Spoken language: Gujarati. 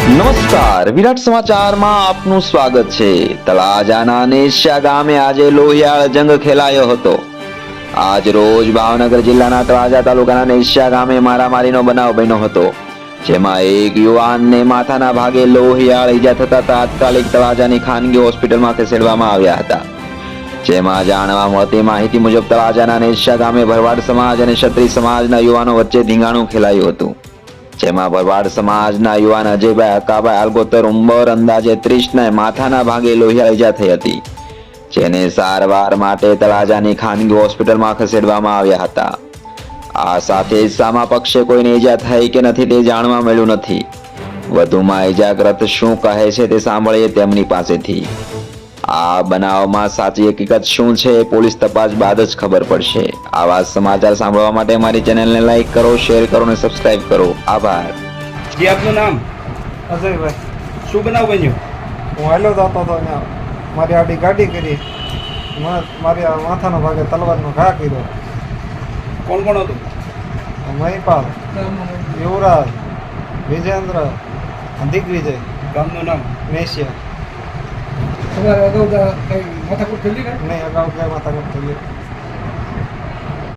નમસ્કાર, વિરાટ સમાચારમાં આપનું સ્વાગત છે। તળાજાના નેસ્યા ગામે આજે લોહિયાળ જંગ ખેલાયો હતો। આજ રોજ ભાવનગર જિલ્લાના તળાજા તાલુકાના નેસ્યા ગામે મારામારીનો બનાવ બન્યો હતો, જેમાં એક યુવાનને માથાના ભાગે લોહિયાળ ઈજા થતા તાત્કાલિક તળાજાની ખાનગી હોસ્પિટલમાં ખસેડવામાં આવ્યા હતા। જેમાં જાણવા મળતી માહિતી મુજબ તળાજાના નેસ્યા ગામે ભરવાડ સમાજ અને ક્ષત્રિય સમાજના યુવાનો વચ્ચે ધીંગાણું ખેલાયું હતું, જેમાં ભરવાડ સમાજના યુવાન અજયભાઈ હકાભાઈ આલગોતર ઉંમર અંદાજે 30ને માથાના ભાગે લોહિયાળ ઈજા થઈ હતી, જેને સારવાર માટે તળાજાની ખાનગી હોસ્પિટલમાં ખસેડવામાં આવ્યા હતા। આ સાથે સામા પક્ષે કોઈને ઈજા થઈ કે નથી તે જાણવા મળ્યું નથી। વધુમાં ઈજાગ્રસ્ત શું કહે છે તે સાંભળીએ તેમની પાસેથી। આ બનાવમાં સાચી હકીકત શું છે એ પોલીસ તપાસ બાદ જ ખબર પડશે। આવા સમાચાર સાંભળવા માટે અમારી ચેનલને લાઈક કરો, શેર કરો અને સબસ્ક્રાઇબ કરો। આભાર। જી આપનું નામ? અજયભાઈ, શું બનાવ બન્યો? હું હાલ્યો જતો હતો ત્યાં મારી આડી ગાડી કરી, મારી આ માથાના ભાગે તલવારનો ઘા કર્યો। કોણ કોણ હતું? મહિપાલ, યુવરાજ, વિજેન્દ્ર, દિગ્વિજય, ગામનું નામ? મેસિયા। તમારે અગાઉ કંઈ માથાકૂટ થયેલી ને? નહીં, અગાઉ કઈ માથાકૂટ થઈ ગઈ।